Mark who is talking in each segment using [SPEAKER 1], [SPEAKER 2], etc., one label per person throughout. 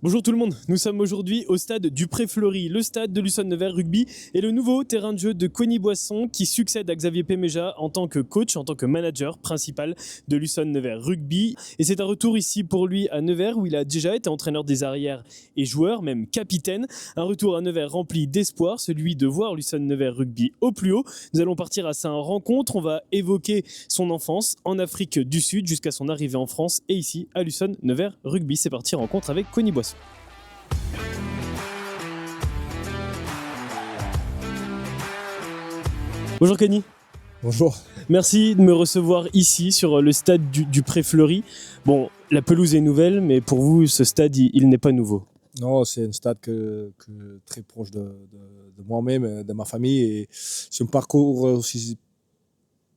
[SPEAKER 1] Bonjour tout le monde, nous sommes aujourd'hui au stade du Pré-Fleury, le stade de Luçon Nevers Rugby et le nouveau terrain de jeu de Cogny-Boisson qui succède à Xavier Péméja en tant que coach, en tant que manager principal de Luçon Nevers Rugby. Et c'est un retour ici pour lui à Nevers où il a déjà été entraîneur des arrières et joueur, même capitaine. Un retour à Nevers rempli d'espoir, celui de voir Luçon Nevers Rugby au plus haut. Nous allons partir à sa rencontre, on va évoquer son enfance en Afrique du Sud jusqu'à son arrivée en France et ici à Luçon Nevers Rugby. C'est parti, rencontre avec Cogny-Boisson. Bonjour Cogny.
[SPEAKER 2] Bonjour.
[SPEAKER 1] Merci de me recevoir ici sur le stade du Pré-Fleury. Bon, la pelouse est nouvelle, mais pour vous, ce stade, il n'est pas nouveau.
[SPEAKER 2] Non, c'est un stade très proche de moi-même, de ma famille. Et c'est un parcours aussi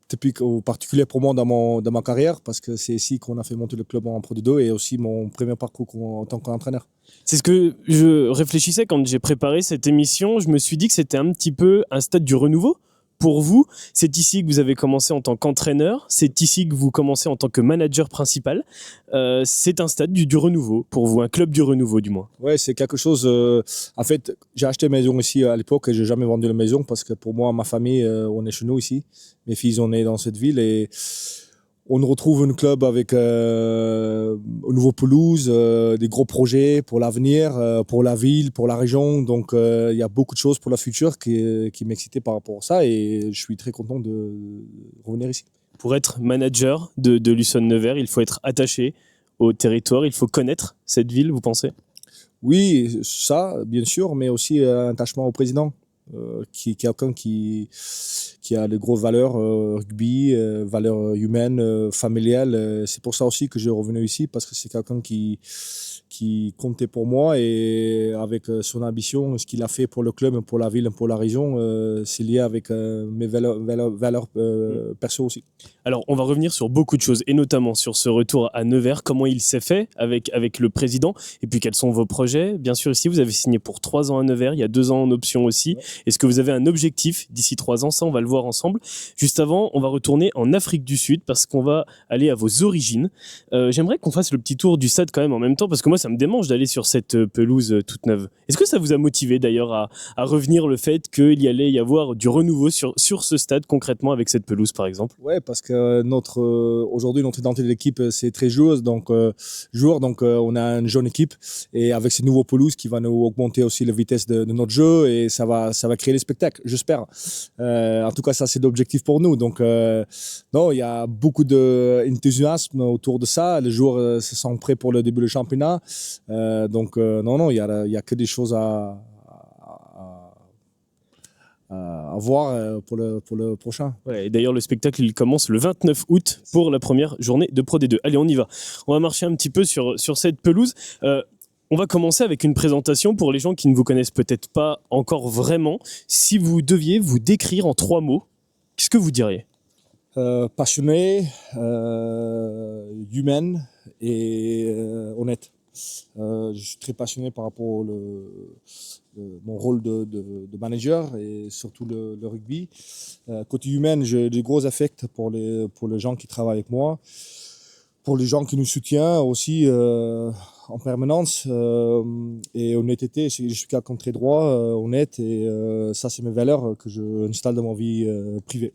[SPEAKER 2] typique ou particulier pour moi dans ma carrière parce que c'est ici qu'on a fait monter le club en Pro D2 et aussi mon premier parcours en tant qu'entraîneur.
[SPEAKER 1] C'est ce que je réfléchissais quand j'ai préparé cette émission. Je me suis dit que c'était un petit peu un stade du renouveau. Pour vous, c'est ici que vous avez commencé en tant qu'entraîneur, c'est ici que vous commencez en tant que manager principal. C'est un stade du renouveau pour vous, un club du renouveau du moins.
[SPEAKER 2] Ouais, c'est quelque chose. En fait, j'ai acheté une maison ici à l'époque et j'ai jamais vendu la maison parce que pour moi, ma famille, on est chez nous ici. Mes filles, on est dans cette ville et on retrouve un club avec une nouvelle pelouse, des gros projets pour l'avenir, pour la ville, pour la région. Donc, il y a beaucoup de choses pour la future qui m'excitaient par rapport à ça et je suis très content de revenir ici.
[SPEAKER 1] Pour être manager de Luçon Nevers, il faut être attaché au territoire, il faut connaître cette ville, vous pensez ?
[SPEAKER 2] Oui, ça, bien sûr, mais aussi un attachement au président. Qui est quelqu'un qui a de grosses valeurs rugby, valeurs humaines, familiales. C'est pour ça aussi que je suis revenu ici, parce que c'est quelqu'un qui comptait pour moi et avec son ambition, ce qu'il a fait pour le club, pour la ville, pour la région, c'est lié avec mes valeurs perso aussi.
[SPEAKER 1] Alors, on va revenir sur beaucoup de choses, et notamment sur ce retour à Nevers, comment il s'est fait avec le président, et puis quels sont vos projets. Bien sûr, ici, vous avez signé pour 3 ans à Nevers, il y a 2 ans en option aussi. Ouais. Est-ce que vous avez un objectif d'ici 3 ans ? Ça, on va le voir ensemble. Juste avant, on va retourner en Afrique du Sud, parce qu'on va aller à vos origines. J'aimerais qu'on fasse le petit tour du stade quand même en même temps, parce que moi, ça me démange d'aller sur cette pelouse toute neuve. Est-ce que ça vous a motivé d'ailleurs à revenir le fait qu'il y allait y avoir du renouveau sur ce stade concrètement avec cette pelouse, par exemple ?
[SPEAKER 2] Ouais, parce que aujourd'hui notre identité de l'équipe c'est très joueuse, donc on a une jeune équipe et avec ces nouveaux pelouses qui va nous augmenter aussi la vitesse de notre jeu et ça va créer des spectacles, j'espère. En tout cas ça c'est l'objectif pour nous. Donc non, il y a beaucoup d'enthousiasme autour de ça. Les joueurs se sentent prêts pour le début du championnat. Non, il y a que des choses à voir pour le prochain.
[SPEAKER 1] Ouais, et d'ailleurs, le spectacle, il commence le 29 août pour la première journée de Pro D2. Allez, on y va. On va marcher un petit peu sur cette pelouse. On va commencer avec une présentation pour les gens qui ne vous connaissent peut-être pas encore vraiment. Si vous deviez vous décrire en 3 mots, qu'est-ce que vous diriez ?
[SPEAKER 2] Passionné, humaine et honnête. Je suis très passionné par rapport au mon rôle de manager et surtout le rugby. Côté humain, j'ai des gros affects pour les gens qui travaillent avec moi, pour les gens qui nous soutiennent aussi en permanence. Et honnêteté, je suis quelqu'un de très droit, honnête et ça c'est mes valeurs que je installe dans ma vie privée.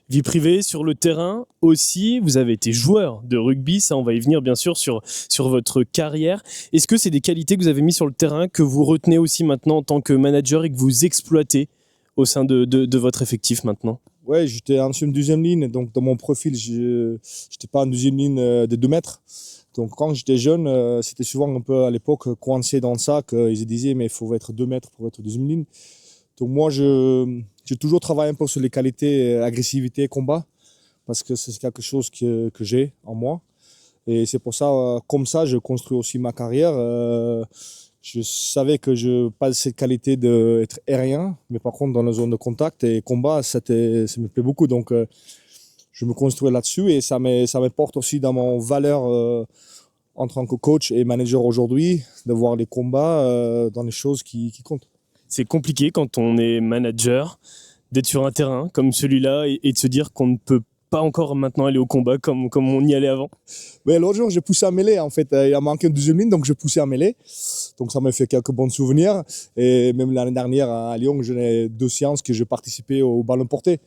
[SPEAKER 1] Vie privée, sur le terrain aussi, vous avez été joueur de rugby, ça on va y venir bien sûr sur votre carrière. Est-ce que c'est des qualités que vous avez mis sur le terrain, que vous retenez aussi maintenant en tant que manager et que vous exploitez au sein de votre effectif maintenant ?
[SPEAKER 2] Ouais, j'étais en deuxième ligne, donc dans mon profil, je n'étais pas en deuxième ligne de 2 mètres. Donc quand j'étais jeune, c'était souvent un peu à l'époque coincé dans ça, qu'ils disaient mais il faut être 2 mètres pour être deuxième ligne. Donc moi, j'ai toujours travaillé un peu sur les qualités agressivité, combat, parce que c'est quelque chose que j'ai en moi. Et c'est pour ça, comme ça, je construis aussi ma carrière. Je savais que je n'ai pas cette qualité d'être aérien, mais par contre, dans la zone de contact et combat, ça me plaît beaucoup. Donc, je me construis là-dessus et ça m'apporte aussi dans mon valeur en tant que coach et manager aujourd'hui, de voir les combats dans les choses qui comptent.
[SPEAKER 1] C'est compliqué quand on est manager d'être sur un terrain comme celui-là et de se dire qu'on ne peut pas encore maintenant aller au combat comme on y allait avant?
[SPEAKER 2] Ouais, l'autre jour, j'ai poussé à mêlée. En fait, il a manqué une deuxième ligne, donc j'ai poussé à mêlée. Donc ça m'a fait quelques bons souvenirs. Et même l'année dernière à Lyon, j'ai 2 séances que j'ai participé au ballon porté. Ouais.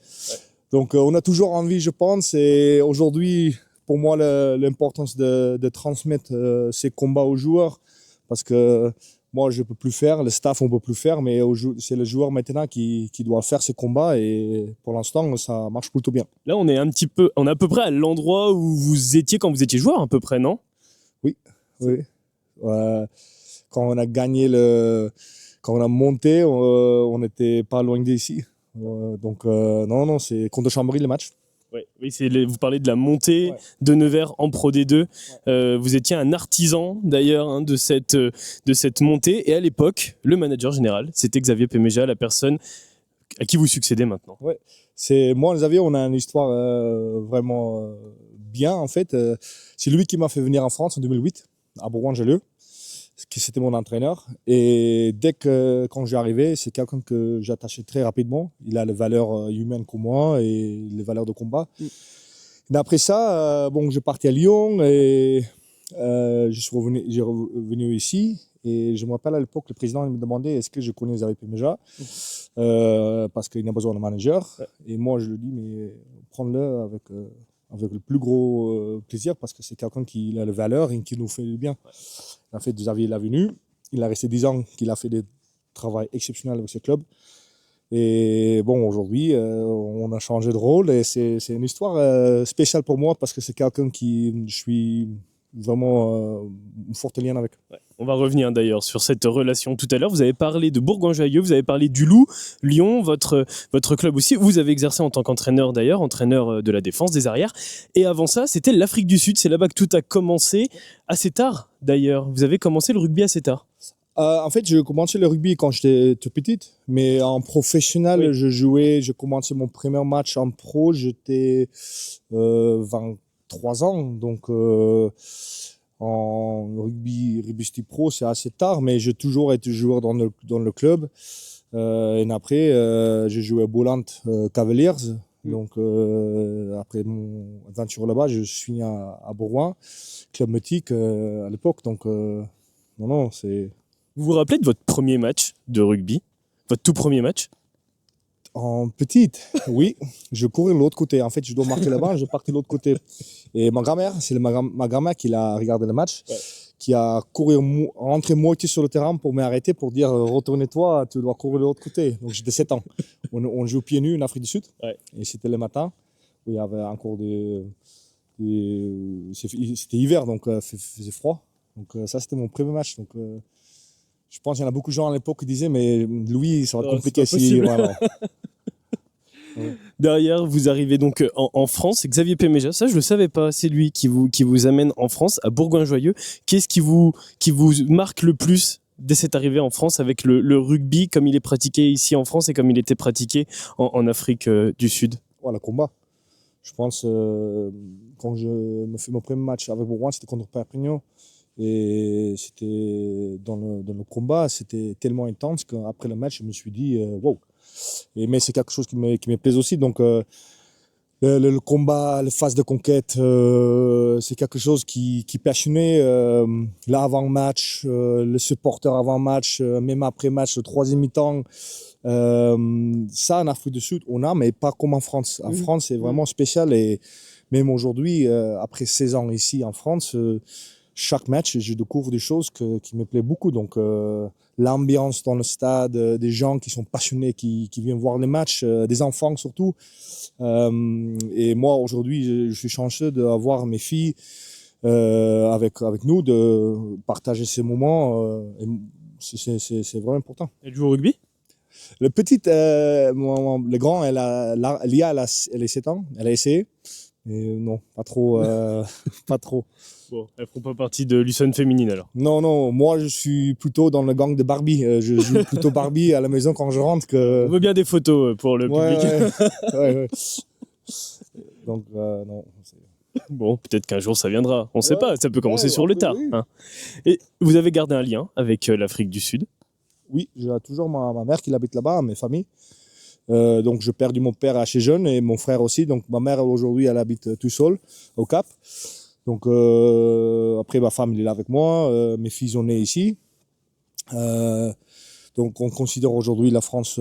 [SPEAKER 2] Donc on a toujours envie, je pense. Et aujourd'hui, pour moi, l'importance de transmettre ces combats aux joueurs, parce que moi, je ne peux plus faire, le staff, on ne peut plus faire, mais c'est le joueur maintenant qui doit faire ces combats et pour l'instant, ça marche plutôt bien.
[SPEAKER 1] Là, on est à peu près à l'endroit où vous étiez quand vous étiez joueur, à peu près, non?
[SPEAKER 2] Oui. Quand on a gagné quand on a monté, on n'était pas loin d'ici. Non, c'est contre Chambéry le match.
[SPEAKER 1] Ouais, oui, vous parlez de la montée de Nevers en Pro D2. Ouais. Vous étiez un artisan d'ailleurs hein, de cette montée. Et à l'époque, le manager général, c'était Xavier Péméja, la personne à qui vous succédez maintenant.
[SPEAKER 2] Ouais. Moi, Xavier, on a une histoire vraiment bien en fait. C'est lui qui m'a fait venir en France en 2008 à Bourgoin-Jallieu, qui c'était mon entraîneur. Et quand je suis arrivé, c'est quelqu'un que j'attachais très rapidement. Il a les valeurs humaines comme moi et les valeurs de combat. Et après ça, je partais à Lyon et je suis revenu ici. Et je me rappelle à l'époque, le président il me demandait est-ce que je connais Xavier Péméja parce qu'il a besoin d'un manager. Et moi, je lui dis mais prends-le avec le plus gros plaisir parce que c'est quelqu'un qui a les valeurs et qui nous fait du bien. En fait, Xavier l'a venu. Il a resté 10 ans qu'il a fait des travail exceptionnel avec ce club. Et aujourd'hui, on a changé de rôle et c'est une histoire spéciale pour moi parce que c'est quelqu'un qui je suis vraiment un fort lien avec.
[SPEAKER 1] Ouais. On va revenir d'ailleurs sur cette relation tout à l'heure. Vous avez parlé de Bourgoin-Jallieu, vous avez parlé du Loup, Lyon, votre club aussi. Vous avez exercé en tant qu'entraîneur d'ailleurs, entraîneur de la défense, des arrières. Et avant ça, c'était l'Afrique du Sud. C'est là-bas que tout a commencé, assez tard d'ailleurs. Vous avez commencé le rugby assez tard.
[SPEAKER 2] En fait, j'ai commencé le rugby quand j'étais toute petite, mais en professionnel, j'ai commencé mon premier match en pro, j'étais 23 ans, donc en rugby style pro, c'est assez tard, mais j'ai toujours été joueur dans le club. Et après, j'ai joué à Boland Cavaliers. Donc, après mon aventure là-bas, je suis à Bourgoin, club mythique à l'époque. Donc, non, c'est...
[SPEAKER 1] Vous vous rappelez de votre premier match de rugby? Votre tout premier match?
[SPEAKER 2] En petite, oui. Je courais de l'autre côté. En fait, je dois marquer là-bas, je partais de l'autre côté. Et ma grand-mère, c'est ma grand-mère qui a regardé le match, qui a rentré moitié sur le terrain pour m'arrêter, pour dire retourne-toi, tu dois courir de l'autre côté. Donc j'étais 7 ans. On joue pieds nus en Afrique du Sud. Ouais. Et c'était le matin où il y avait encore c'était hiver, donc il faisait froid. Donc ça, c'était mon premier match. Donc je pense qu'il y en a beaucoup de gens à l'époque qui disaient mais Louis, ça va être compliqué si... Voilà.
[SPEAKER 1] Ouais. Derrière, vous arrivez donc en France. Xavier Péméja, ça je le savais pas. C'est lui qui vous amène en France, à Bourgoin-Jallieu. Qu'est-ce qui vous marque le plus dès cette arrivée en France avec le rugby comme il est pratiqué ici en France et comme il était pratiqué en Afrique du Sud?
[SPEAKER 2] Le combat. Je pense quand je me fais mon premier match avec Bourgoin, c'était contre Perpignan. Et c'était dans le combat, c'était tellement intense qu'après le match, je me suis dit wow. Mais c'est quelque chose qui me plaît aussi. Donc le combat, la phase de conquête, c'est quelque chose qui passionnait. L'avant-match, le supporter avant-match, même après-match, le troisième mi-temps. Ça, en Afrique du Sud, on a, mais pas comme en France. En France, c'est vraiment spécial. Et même aujourd'hui, après 16 ans ici en France, chaque match, je découvre des choses qui me plaisent beaucoup. Donc, l'ambiance dans le stade, des gens qui sont passionnés, qui viennent voir les matchs, des enfants surtout. Et moi, aujourd'hui, je suis chanceux d'avoir mes filles avec nous, de partager ces moments. C'est vraiment important.
[SPEAKER 1] Elle joue au rugby?
[SPEAKER 2] Le petit, le grand, Lia, elle est 7 ans, elle a essayé. Mais non, pas trop. Pas trop.
[SPEAKER 1] Bon, elles ne feront pas partie de l'Uson féminine alors?
[SPEAKER 2] Non, moi je suis plutôt dans le gang de Barbie. Je joue plutôt Barbie à la maison quand je rentre.
[SPEAKER 1] On veut bien des photos pour le public.
[SPEAKER 2] Ouais. Donc, non.
[SPEAKER 1] Bon, peut-être qu'un jour ça viendra. On ne sait pas, ça peut commencer sur le tard. Oui. Hein. Et vous avez gardé un lien avec l'Afrique du Sud?
[SPEAKER 2] Oui, j'ai toujours ma mère qui habite là-bas, mes familles. Donc j'ai perdu mon père assez jeune et mon frère aussi. Donc ma mère aujourd'hui elle habite tout seule au Cap. Donc après ma femme elle est là avec moi, mes filles sont nées ici. Donc on considère aujourd'hui la France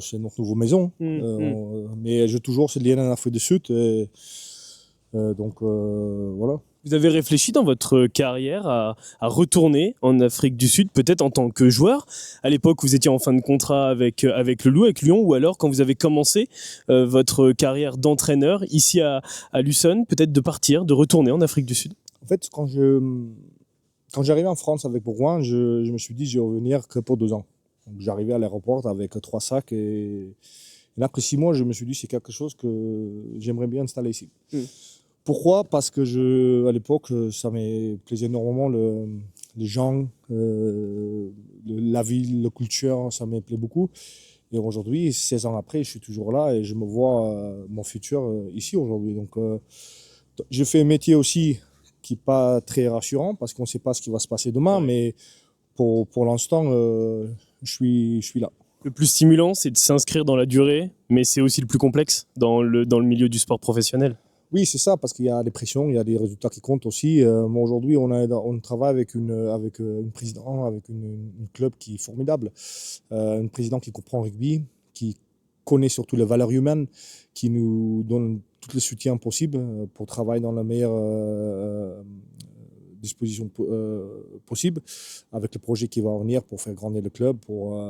[SPEAKER 2] c'est notre nouvelle maison. Mais j'ai toujours ce lien en Afrique du Sud. Voilà.
[SPEAKER 1] Vous avez réfléchi dans votre carrière à retourner en Afrique du Sud, peut-être en tant que joueur. À l'époque, vous étiez en fin de contrat avec le Loup, avec Lyon, ou alors quand vous avez commencé votre carrière d'entraîneur ici à Lucerne, peut-être de partir, de retourner en Afrique du Sud.
[SPEAKER 2] En fait, quand j'arrivais en France avec Bourgoin, je me suis dit je vais revenir que pour 2 ans. Donc j'arrivais à l'aéroport avec 3 sacs et après 6 mois, je me suis dit c'est quelque chose que j'aimerais bien installer ici. Pourquoi ? Parce que à l'époque, ça me plaisait énormément les gens, la ville, la culture, ça me plaît beaucoup. Et aujourd'hui, 16 ans après, je suis toujours là et je me vois mon futur ici aujourd'hui. Donc, je fais un métier aussi qui n'est pas très rassurant parce qu'on ne sait pas ce qui va se passer demain, mais pour l'instant, je suis là.
[SPEAKER 1] Le plus stimulant, c'est de s'inscrire dans la durée, mais c'est aussi le plus complexe dans le milieu du sport professionnel.
[SPEAKER 2] Oui, c'est ça, parce qu'il y a des pressions, il y a des résultats qui comptent aussi. Mais aujourd'hui, on travaille avec une présidente, avec une club qui est formidable. Une présidente qui comprend le rugby, qui connaît surtout les valeurs humaines, qui nous donne tout le soutien possible pour travailler dans la meilleure disposition possible, avec le projet qui va venir pour faire grandir le club, pour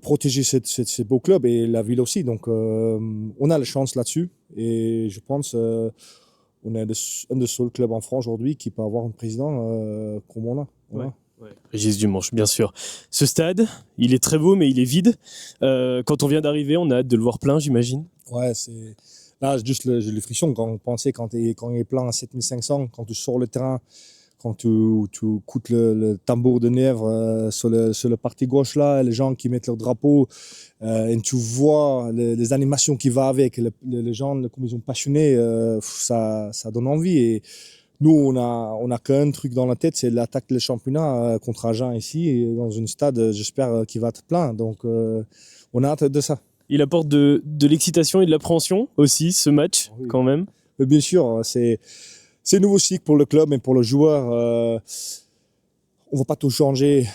[SPEAKER 2] protéger ce beau club et la ville aussi. Donc, on a la chance là-dessus. Et je pense on est un des seuls clubs en France aujourd'hui qui peut avoir un président comme on a. Voilà.
[SPEAKER 1] Régis Dumanche, bien sûr. Ce stade, il est très beau, mais il est vide. Quand on vient d'arriver, on a hâte de le voir plein, j'imagine.
[SPEAKER 2] Ouais, là, j'ai les frissons quand on pensait, quand il est plein à 7500, quand tu sors le terrain, quand tu écoutes le tambour de Nièvre sur le parti gauche là, les gens qui mettent leur drapeau, et tu vois les animations qui vont avec, les gens comme ils sont passionnés, ça donne envie. Et nous, on a qu'un truc dans la tête, c'est l'attaque du championnat contre Agen ici, et dans une stade, j'espère qu'il va être plein. Donc, on a hâte de ça.
[SPEAKER 1] Il apporte de l'excitation et de l'appréhension aussi, ce match, quand même.
[SPEAKER 2] Mais bien sûr, c'est un nouveau cycle pour le club et pour le joueur. On ne va pas tout changer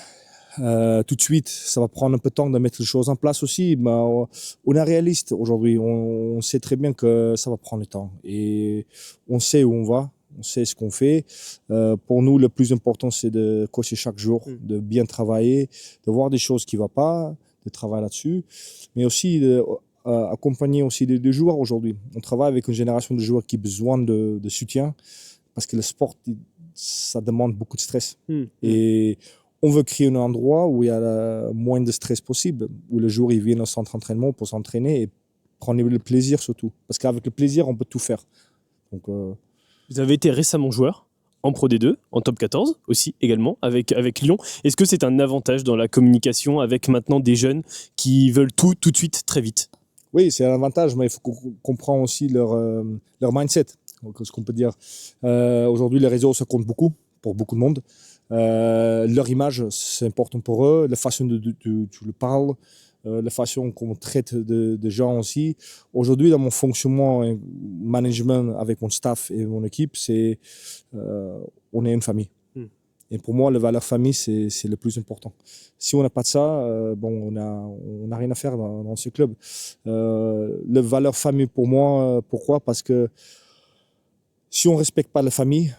[SPEAKER 2] tout de suite. Ça va prendre un peu de temps de mettre les choses en place aussi. Mais on est réaliste aujourd'hui. On sait très bien que ça va prendre du temps. Et on sait où on va. On sait ce qu'on fait. Pour nous, le plus important, c'est de coacher chaque jour, de bien travailler, de voir des choses qui ne vont pas, de travailler là-dessus. Mais aussi accompagner aussi des joueurs aujourd'hui. On travaille avec une génération de joueurs qui a besoin de soutien parce que le sport, ça demande beaucoup de stress. Et on veut créer un endroit où il y a le moins de stress possible, où les joueurs ils viennent au centre d'entraînement pour s'entraîner et prendre le plaisir surtout. Parce qu'avec le plaisir, on peut tout faire. Donc,
[SPEAKER 1] vous avez été récemment joueur en Pro D2, en Top 14 aussi également, avec Lyon. Est-ce que c'est un avantage dans la communication avec maintenant des jeunes qui veulent tout de suite, très vite ?
[SPEAKER 2] Oui, c'est un avantage, mais il faut qu'on comprenne aussi leur mindset, ce qu'on peut dire. Aujourd'hui, les réseaux, ça compte beaucoup pour beaucoup de monde. Leur image, c'est important pour eux. La façon dont tu le parles, la façon qu'on traite de gens aussi. Aujourd'hui, dans mon fonctionnement et management avec mon staff et mon équipe, on est une famille. Et pour moi, la valeur famille, c'est le plus important. Si on n'a pas de ça, on n'a rien à faire dans ce club. La valeur famille pour moi, pourquoi ? Parce que si on ne respecte pas la famille,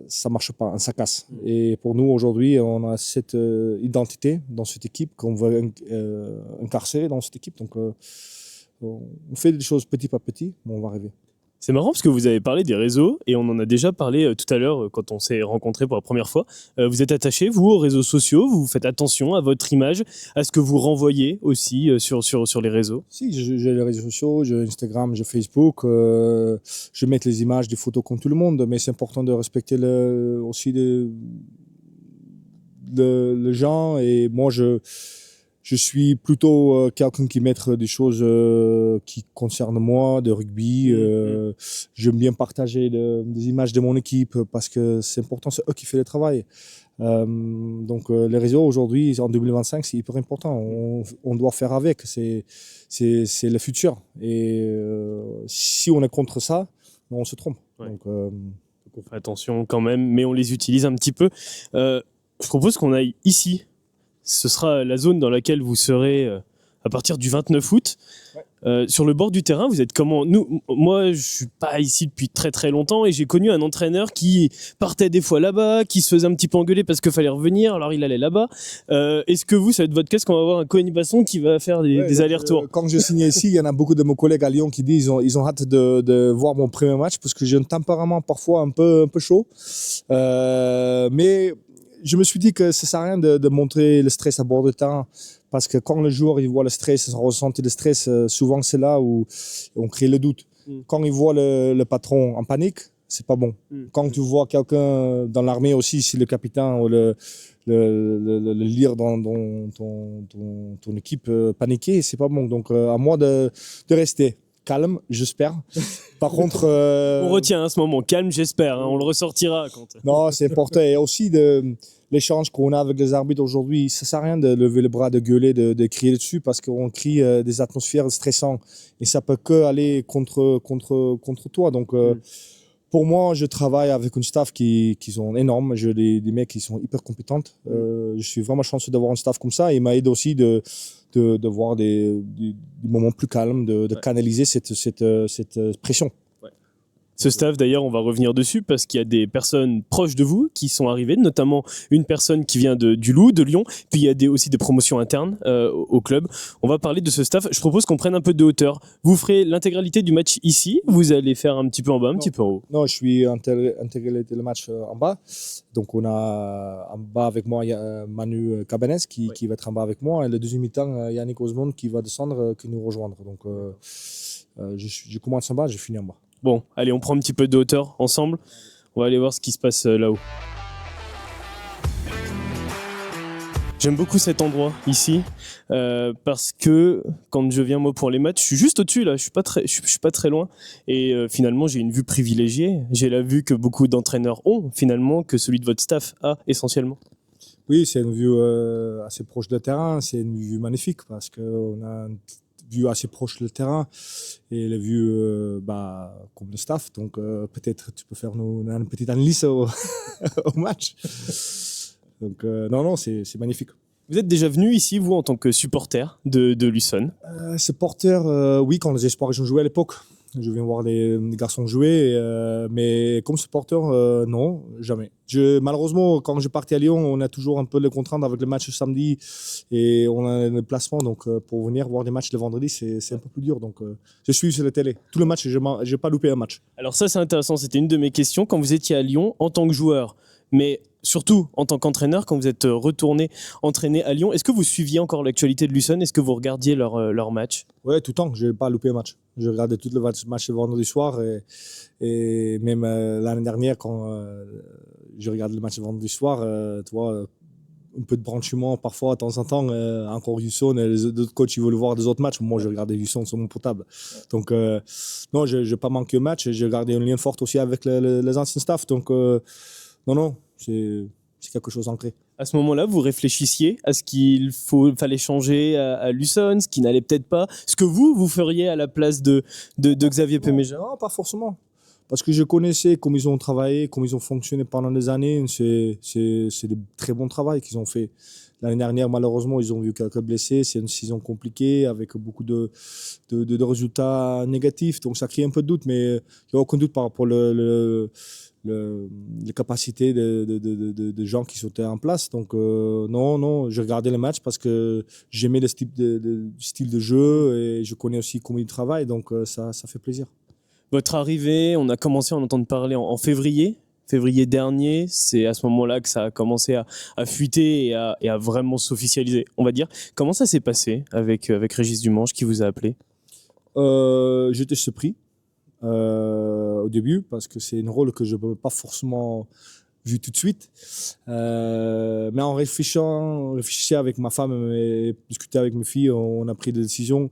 [SPEAKER 2] ça ne marche pas, ça casse. Et pour nous, aujourd'hui, on a cette identité dans cette équipe qu'on veut incarcérer dans cette équipe. Donc, on fait des choses petit à petit, mais on va arriver.
[SPEAKER 1] C'est marrant parce que vous avez parlé des réseaux et on en a déjà parlé tout à l'heure quand on s'est rencontrés pour la première fois. Vous êtes attaché, vous, aux réseaux sociaux, vous faites attention à votre image, à ce que vous renvoyez aussi sur les réseaux ?
[SPEAKER 2] Si, j'ai les réseaux sociaux, j'ai Instagram, j'ai Facebook, je mets les images, des photos comme tout le monde, mais c'est important de respecter aussi les gens. Et moi, je suis plutôt quelqu'un qui met des choses qui concernent moi, de rugby. J'aime bien partager des images de mon équipe parce que c'est important, c'est eux qui font le travail. Donc les réseaux aujourd'hui, en 2025, c'est hyper important. On doit faire avec. C'est le futur. Et si on est contre ça, on se trompe.
[SPEAKER 1] Ouais.
[SPEAKER 2] Donc,
[SPEAKER 1] on fait attention quand même, mais on les utilise un petit peu. Je propose qu'on aille ici. Ce sera la zone dans laquelle vous serez à partir du 29 août. Ouais. Sur le bord du terrain, vous êtes comment ? Moi, je suis pas ici depuis très très longtemps et j'ai connu un entraîneur qui partait des fois là-bas, qui se faisait un petit peu engueuler parce qu'il fallait revenir, alors il allait là-bas. Est-ce que vous, ça va être votre cas, qu'on va avoir un Koeni Basson qui va faire des allers-retours ?
[SPEAKER 2] Quand je signais ici, il y en a beaucoup de mes collègues à Lyon qui disent ils ont hâte de voir mon premier match parce que j'ai un tempérament parfois un peu chaud. Mais je me suis dit que ça sert à rien de montrer le stress à bord de terrain. Parce que quand le joueur il voit le stress, ressent le stress, souvent c'est là où on crée le doute. Quand il voit le patron en panique, c'est pas bon. Quand tu vois quelqu'un dans l'armée aussi, si le capitaine ou le lire dans ton équipe paniquer, c'est pas bon. Donc à moi de rester calme, j'espère. Par contre...
[SPEAKER 1] On retient ce moment, calme, j'espère. On le ressortira.
[SPEAKER 2] Non, c'est important. Et aussi l'échange qu'on a avec les arbitres aujourd'hui, ça sert à rien de lever le bras, de gueuler, de crier dessus parce qu'on crie des atmosphères stressantes et ça peut que aller contre toi. Donc, pour moi, je travaille avec une staff qui sont énormes. J'ai des mecs qui sont hyper compétents. Je suis vraiment chanceux d'avoir un staff comme ça. Et il m'aide aussi de voir des moments plus calmes, de canaliser cette pression.
[SPEAKER 1] Ce staff, d'ailleurs, on va revenir dessus parce qu'il y a des personnes proches de vous qui sont arrivées, notamment une personne qui vient du Loup, de Lyon, puis il y a aussi des promotions internes au club. On va parler de ce staff. Je propose qu'on prenne un peu de hauteur. Vous ferez l'intégralité du match ici, vous allez faire un petit peu en bas, un petit peu en haut.
[SPEAKER 2] Non, je suis intégralité le match en bas. Donc on a en bas avec moi Manu Cabanès qui va être en bas avec moi et le deuxième mi-temps Yannick Osmond qui va descendre, qui nous rejoindre. Donc je commence en bas, je finis en bas.
[SPEAKER 1] Bon, allez, on prend un petit peu de hauteur ensemble. On va aller voir ce qui se passe là-haut. J'aime beaucoup cet endroit ici parce que quand je viens moi pour les matchs, je suis juste au-dessus là, je suis pas très loin et finalement j'ai une vue privilégiée. J'ai la vue que beaucoup d'entraîneurs ont finalement, que celui de votre staff a essentiellement.
[SPEAKER 2] Oui, c'est une vue assez proche de terrain, c'est une vue magnifique parce qu'on a une vue assez proche du terrain et la vue comme le staff. Donc peut-être tu peux faire une petite analyse au match. Donc non, c'est magnifique.
[SPEAKER 1] Vous êtes déjà venu ici, vous, en tant que supporter de Luçon ?
[SPEAKER 2] Supporter, oui, quand les espoirs ils ont joué à l'époque. Je viens voir les garçons jouer, mais comme supporter, non, jamais. Malheureusement, quand je partais à Lyon, on a toujours un peu les contraintes avec le match samedi et on a le placement. Donc, pour venir voir des matchs le vendredi, c'est un peu plus dur. Donc, je suis sur la télé. Tout le match, je n'ai pas loupé un match.
[SPEAKER 1] Alors ça, c'est intéressant. C'était une de mes questions. Quand vous étiez à Lyon, en tant que joueur, mais surtout en tant qu'entraîneur, quand vous êtes retourné entraîner à Lyon, est-ce que vous suiviez encore l'actualité de Luçon ? Est-ce que vous regardiez leur match ?
[SPEAKER 2] Oui, tout le temps. Je n'ai pas loupé un match. Je regardais tout le match le vendredi soir et même l'année dernière, quand je regardais le match le vendredi soir, tu vois, un peu de branchement parfois de temps en temps, encore Luçon et les autres coachs ils veulent voir des autres matchs. Moi, je regardais Luçon sur mon portable. Donc, non, je n'ai pas manqué un match. J'ai gardé un lien fort aussi avec les anciens staff. Donc, non, c'est quelque chose d'ancré.
[SPEAKER 1] À ce moment-là, vous réfléchissiez à ce qu'il fallait changer à Luçon, ce qui n'allait peut-être pas, ce que vous feriez à la place de Xavier Péméja ?
[SPEAKER 2] Non, pas forcément. Parce que je connaissais comment ils ont travaillé, comment ils ont fonctionné pendant des années. C'est des très bons travaux qu'ils ont fait. L'année dernière, malheureusement, ils ont vu quelques blessés. C'est une saison compliquée avec beaucoup de résultats négatifs. Donc, ça crée un peu de doute, mais il n'y a aucun doute par rapport les capacités de gens qui sont en place. Donc, non, je regardais le match parce que j'aimais le style de jeu et je connais aussi comment ils travaillent. Donc, ça fait plaisir.
[SPEAKER 1] Votre arrivée, on a commencé à en entendre parler en février dernier. C'est à ce moment-là que ça a commencé à fuiter et à vraiment s'officialiser, on va dire. Comment ça s'est passé avec Régis Dumange qui vous a appelé ?
[SPEAKER 2] J'étais surpris au début parce que c'est un rôle que je n'avais pas forcément vu tout de suite. Mais en réfléchissant avec ma femme et discutant avec mes filles, on a pris la décision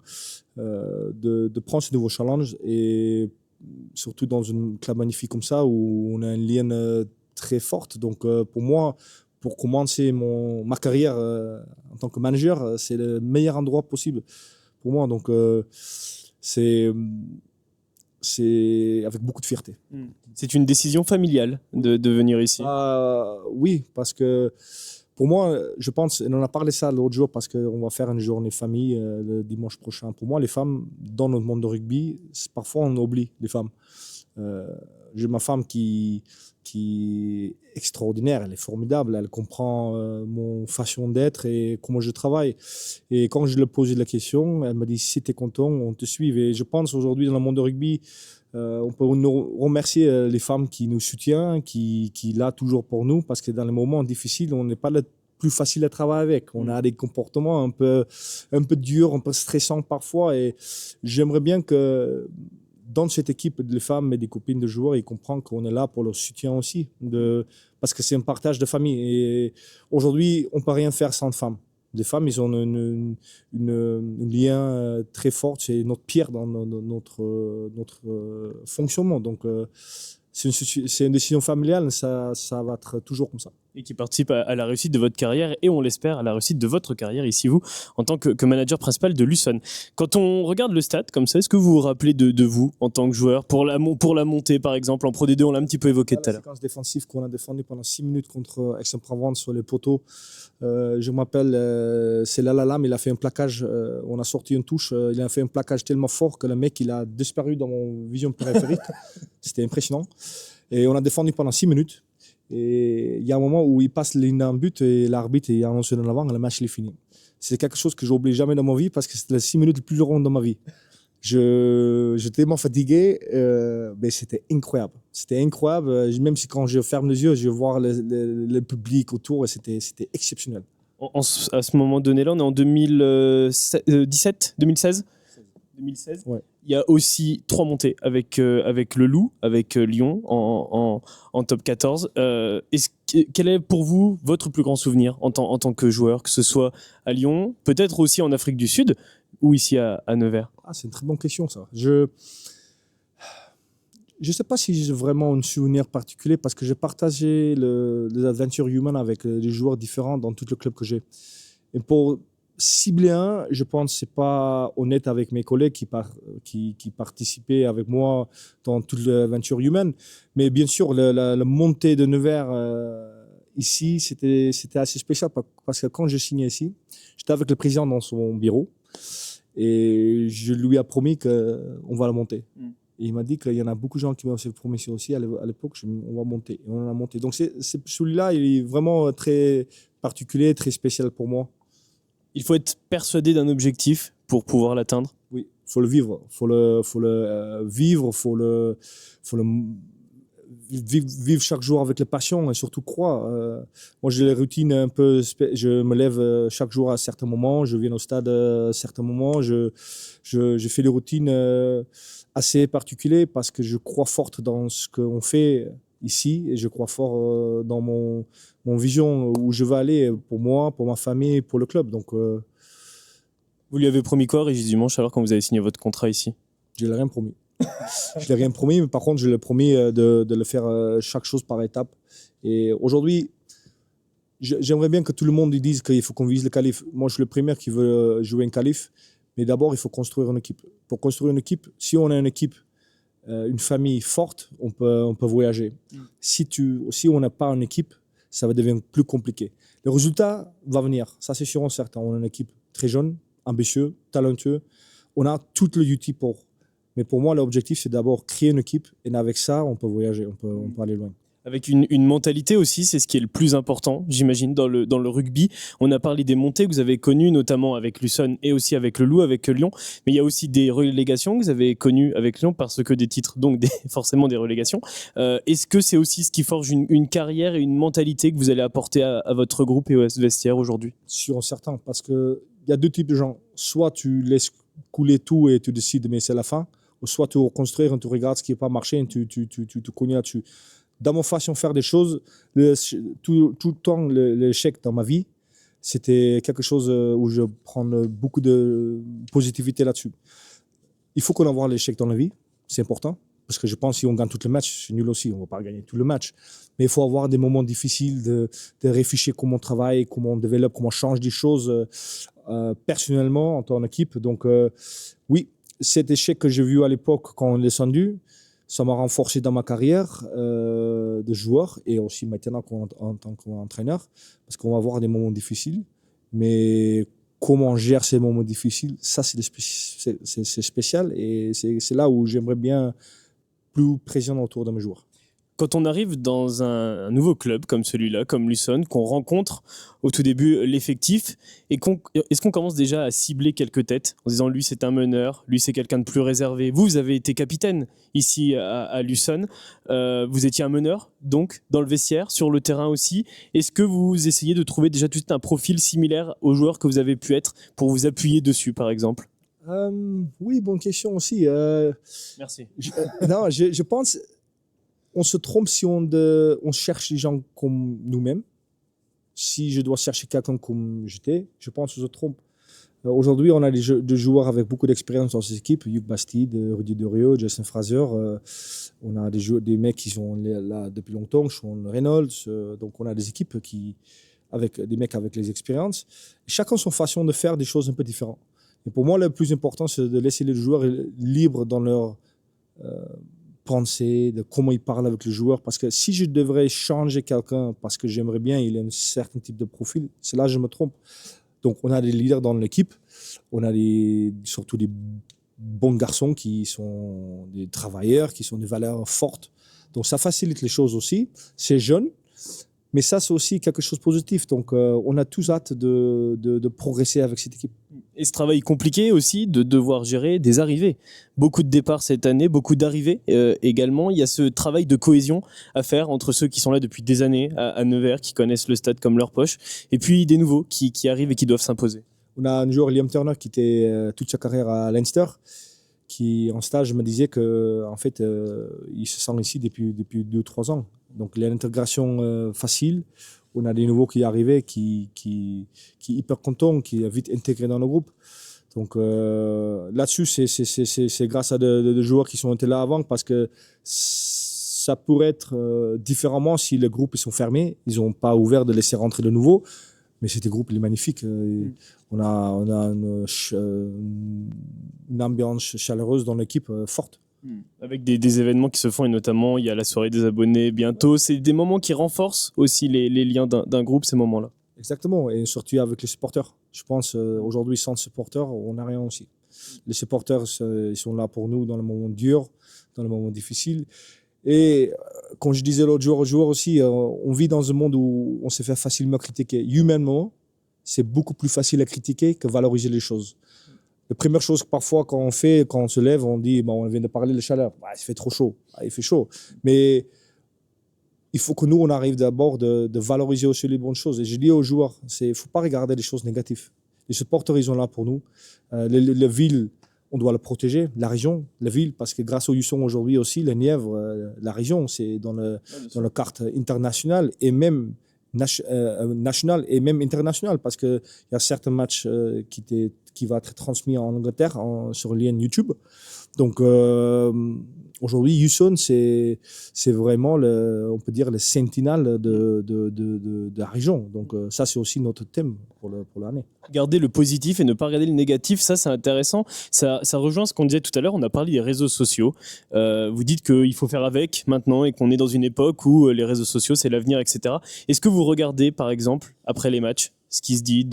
[SPEAKER 2] de prendre ce nouveau challenge et surtout dans un club magnifique comme ça où on a une lien très forte. Donc pour moi, pour commencer ma carrière en tant que manager, c'est le meilleur endroit possible pour moi. Donc, c'est avec beaucoup de fierté.
[SPEAKER 1] C'est une décision familiale de venir ici.
[SPEAKER 2] Oui, parce que pour moi, je pense, on en a parlé ça l'autre jour, parce qu'on va faire une journée famille le dimanche prochain. Pour moi, les femmes, dans notre monde de rugby, parfois on oublie les femmes. J'ai ma femme qui est extraordinaire, elle est formidable, elle comprend mon façon d'être et comment je travaille. Et quand je lui ai posé la question, elle m'a dit si tu es content, on te suit. Et je pense aujourd'hui dans le monde de rugby, on peut nous remercier les femmes qui nous soutiennent, qui là toujours pour nous, parce que dans les moments difficiles, on n'est pas le plus facile à travailler avec. On a des comportements un peu durs, un peu stressants parfois, et j'aimerais bien que dans cette équipe, les femmes et des copines de joueurs, ils comprennent qu'on est là pour leur soutien aussi, parce que c'est un partage de famille. Et aujourd'hui, on ne peut rien faire sans femmes. Les femmes, ils ont un lien très fort, c'est notre pierre dans notre fonctionnement. Donc, c'est une décision familiale, ça va être toujours comme ça.
[SPEAKER 1] Et qui participe à la réussite de votre carrière et on l'espère à la réussite de votre carrière ici, vous, en tant que manager principal de Lucon. Quand on regarde le stade comme ça, est-ce que vous vous rappelez de vous en tant que joueur pour la montée par exemple en Pro D2, on l'a un petit peu évoqué tout à l'heure.
[SPEAKER 2] La séquence défensive qu'on a défendu pendant 6 minutes contre Aix-en-Provence sur les poteaux, je m'appelle, c'est Lalalam, il a fait un plaquage, on a sorti une touche, il a fait un plaquage tellement fort que le mec il a disparu dans mon vision périphérique. C'était impressionnant. Et on a défendu pendant 6 minutes. Et il y a un moment où il passe la ligne d'un but et l'arbitre est annoncé en avant et le match il est fini. C'est quelque chose que je n'oublie jamais dans ma vie parce que c'était les 6 minutes les plus longues de ma vie. J'étais tellement fatigué, mais c'était incroyable. C'était incroyable. Même si quand je ferme les yeux, je vois le public autour et c'était exceptionnel.
[SPEAKER 1] À ce moment donné-là, on est en 2017, 2016 2016.
[SPEAKER 2] Ouais.
[SPEAKER 1] Il y a aussi 3 montées avec le Loup, avec Lyon en top 14. Quel est pour vous votre plus grand souvenir en tant que joueur, que ce soit à Lyon, peut-être aussi en Afrique du Sud ou ici à Nevers?
[SPEAKER 2] C'est une très bonne question ça. Je sais pas si j'ai vraiment un souvenir particulier parce que j'ai partagé les aventures humaines avec des joueurs différents dans tout le club que j'ai. Et pour cibler un, je pense que c'est pas honnête avec mes collègues qui participaient avec moi dans toute l'aventure humaine. Mais bien sûr, la montée de Nevers ici, c'était assez spécial parce que quand je signais ici, j'étais avec le président dans son bureau et je lui ai promis qu'on va la monter. Et il m'a dit qu'il y en a beaucoup de gens qui m'ont fait promis aussi à l'époque, on va monter. Et on a monté. Donc celui-là, il est vraiment très particulier, très spécial pour moi.
[SPEAKER 1] Il faut être persuadé d'un objectif pour pouvoir l'atteindre.
[SPEAKER 2] Oui, il faut le vivre. Il faut le vivre, il faut le vivre chaque jour avec la passion et surtout croire. Moi, j'ai les routines un peu. Je me lève chaque jour à certains moments, je viens au stade à certains moments. Je fais des routines assez particulières parce que je crois fort dans ce qu'on fait ici et je crois fort dans mon vision où je veux aller pour moi, pour ma famille, pour le club. Donc,
[SPEAKER 1] vous lui avez promis quoi, Régis Dumanche, alors quand vous avez signé votre contrat ici?
[SPEAKER 2] Je ne l'ai rien promis. Je ne l'ai rien promis, mais par contre, je l'ai promis de le faire chaque chose par étape. Et aujourd'hui, j'aimerais bien que tout le monde dise qu'il faut qu'on vise le qualif. Moi, je suis le premier qui veut jouer un qualif, mais d'abord, il faut construire une équipe. Pour construire une équipe, si on a une équipe, une famille forte, on peut voyager. Si on n'a pas une équipe, ça va devenir plus compliqué. Le résultat va venir, ça c'est sûr et certain. On a une équipe très jeune, ambitieuse, talentueuse. On a tout le outils pour. Mais pour moi, l'objectif, c'est d'abord créer une équipe. Et avec ça, on peut voyager, on peut aller loin.
[SPEAKER 1] Avec une mentalité aussi, c'est ce qui est le plus important, j'imagine, dans le rugby. On a parlé des montées que vous avez connues, notamment avec Lucon et aussi avec le Loup, avec Lyon. Mais il y a aussi des relégations que vous avez connues avec Lyon, parce que des titres, donc forcément des relégations. Est-ce que c'est aussi ce qui forge une carrière et une mentalité que vous allez apporter à votre groupe et au vestiaire aujourd'hui?
[SPEAKER 2] Sûr et certain, parce qu'il y a 2 types de gens. Soit tu laisses couler tout et tu décides, mais c'est la fin. Ou soit tu reconstruis et tu regardes ce qui n'a pas marché et tu te connais là-dessus. Dans mon façon de faire des choses, tout le temps, l'échec dans ma vie, c'était quelque chose où je prends beaucoup de positivité là-dessus. Il faut qu'on ait l'échec dans la vie, c'est important. parce que je pense que si on gagne tout le match, c'est nul aussi, on ne va pas gagner tout le match. Mais il faut avoir des moments difficiles de réfléchir comment on travaille, comment on développe, comment on change des choses personnellement en tant qu'équipe. Donc oui, cet échec que j'ai vu à l'époque quand on est descendu, ça m'a renforcé dans ma carrière de joueur et aussi maintenant en tant qu'entraîneur, parce qu'on va avoir des moments difficiles, mais comment on gère ces moments difficiles, ça c'est spécial et c'est là où j'aimerais bien plus présent autour de mes joueurs.
[SPEAKER 1] Quand on arrive dans un nouveau club comme celui-là, comme Lucon, qu'on rencontre au tout début l'effectif, est-ce qu'on commence déjà à cibler quelques têtes en disant lui c'est un meneur, lui c'est quelqu'un de plus réservé. Vous avez été capitaine ici à Lucon, vous étiez un meneur donc dans le vestiaire, sur le terrain aussi. Est-ce que vous essayez de trouver déjà tout de suite un profil similaire aux joueurs que vous avez pu être pour vous appuyer dessus par exemple?
[SPEAKER 2] Oui, bonne question aussi.
[SPEAKER 1] Merci.
[SPEAKER 2] Je pense on se trompe si on cherche des gens comme nous-mêmes. Si je dois chercher quelqu'un comme j'étais, je pense que je se trompe. Aujourd'hui, on a des joueurs avec beaucoup d'expérience dans ces équipes. Hugh Bastide, Rudy Dorio, Jason Fraser. On a des mecs qui sont là depuis longtemps, Sean Reynolds. Donc on a des équipes avec des mecs avec les expériences. Chacun son façon de faire des choses un peu différentes. Et pour moi, le plus important, c'est de laisser les joueurs libres dans leur pensée, de comment ils parlent avec les joueurs. Parce que si je devrais changer quelqu'un parce que j'aimerais bien, il a un certain type de profil, c'est là que je me trompe. Donc, on a des leaders dans l'équipe. On a surtout des bons garçons qui sont des travailleurs, qui sont des valeurs fortes. Donc, ça facilite les choses aussi. C'est jeune. Mais ça, c'est aussi quelque chose de positif. Donc, on a tous hâte de progresser avec cette équipe.
[SPEAKER 1] Et ce travail compliqué aussi de devoir gérer des arrivées. Beaucoup de départs cette année, beaucoup d'arrivées également. Il y a ce travail de cohésion à faire entre ceux qui sont là depuis des années à Nevers, qui connaissent le stade comme leur poche, et puis des nouveaux qui arrivent et qui doivent s'imposer.
[SPEAKER 2] On a un joueur, Liam Turner, qui était toute sa carrière à Leinster, qui en stage me disait que en fait, il se sent ici depuis 2 ou 3 ans. Donc l'intégration facile. On a des nouveaux qui arrivaient, qui hyper contents, qui est vite intégrés dans le groupe. Donc là-dessus, c'est grâce à des joueurs qui sont été là avant, parce que ça pourrait être différemment si les groupes ils sont fermés, ils n'ont pas ouvert de laisser rentrer de nouveaux. Mais cet groupe il est magnifique. On a une ambiance chaleureuse dans l'équipe forte.
[SPEAKER 1] Avec des événements qui se font, et notamment il y a la soirée des abonnés bientôt. C'est des moments qui renforcent aussi les liens d'un groupe, ces moments-là.
[SPEAKER 2] Exactement, et surtout avec les supporters. Je pense aujourd'hui, sans supporters, on n'a rien aussi. Les supporters, ils sont là pour nous dans le moment dur, dans le moment difficile. Et comme je disais l'autre jour aux joueurs aussi, on vit dans un monde où on se fait facilement critiquer. Humainement, c'est beaucoup plus facile à critiquer que valoriser les choses. La première chose que parfois quand on se lève, on dit on vient de parler de la chaleur. Il fait trop chaud. Il fait chaud. Mais il faut que nous, on arrive d'abord de valoriser aussi les bonnes choses. Et je dis aux joueurs, il ne faut pas regarder les choses négatives. Les supporters, ils sont là pour nous. La ville, on doit la protéger. La région, la ville, parce que grâce au Luçon aujourd'hui aussi, la Nièvre, la région, c'est dans la carte internationale et même nationale et même internationale, parce qu'il y a certains matchs qui vont être transmis en Angleterre sur le lien YouTube. Donc aujourd'hui, Luçon, c'est vraiment on peut dire le sentinelle de la région. Donc ça, c'est aussi notre thème pour l'année.
[SPEAKER 1] Garder le positif et ne pas regarder le négatif, ça c'est intéressant. Ça rejoint ce qu'on disait tout à l'heure, on a parlé des réseaux sociaux. Vous dites qu'il faut faire avec maintenant et qu'on est dans une époque où les réseaux sociaux, c'est l'avenir, etc. Est-ce que vous regardez, par exemple, après les matchs, ce qui se dit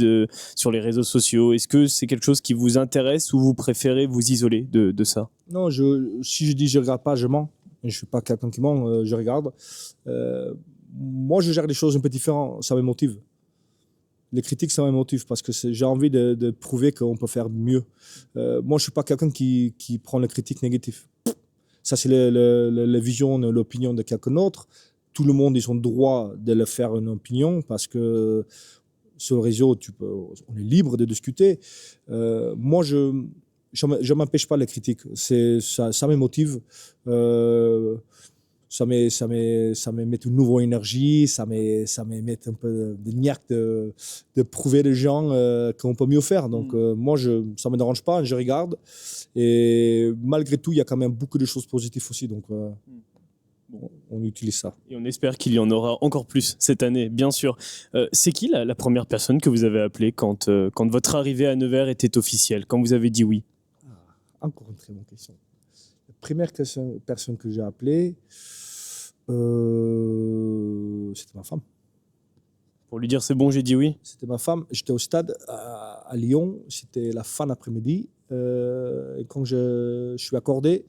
[SPEAKER 1] sur les réseaux sociaux? Est-ce que c'est quelque chose qui vous intéresse ou vous préférez vous isoler de ça?
[SPEAKER 2] Non, si je dis je ne regarde pas, je mens. Je ne suis pas quelqu'un qui ment, je regarde. Moi, je gère des choses un peu différentes, ça me motive. Les critiques, ça me motive parce que j'ai envie de prouver qu'on peut faire mieux. Moi, je ne suis pas quelqu'un qui prend les critiques négatives. Ça, c'est la vision, l'opinion de quelqu'un d'autre. Tout le monde, ils ont le droit de le faire une opinion parce que sur le réseau, on est libre de discuter. Moi, je ne m'empêche pas les critiques. Ça me motive. ça me met une nouvelle énergie, ça me met un peu de niaque de prouver aux gens qu'on peut mieux faire. Donc moi, ça me dérange pas, je regarde. Et malgré tout, il y a quand même beaucoup de choses positives aussi. Donc on utilise ça.
[SPEAKER 1] Et on espère qu'il y en aura encore plus cette année, bien sûr. C'est qui la première personne que vous avez appelée quand votre arrivée à Nevers était officielle, quand vous avez dit oui?
[SPEAKER 2] Encore une très bonne question. La première personne que j'ai appelée, c'était ma femme.
[SPEAKER 1] Pour lui dire c'est bon, j'ai dit oui?
[SPEAKER 2] C'était ma femme. J'étais au stade à Lyon. C'était la fin d'après-midi. Et quand je suis accordé,